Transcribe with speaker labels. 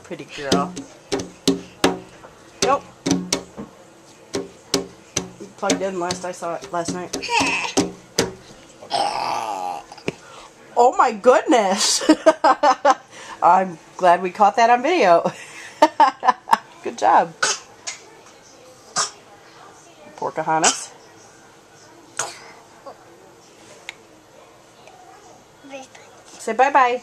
Speaker 1: Pretty girl. Nope. Plugged in last I saw it last night. Oh my goodness! I'm glad we caught that on video. Good job. Pocahontas. Say bye-bye.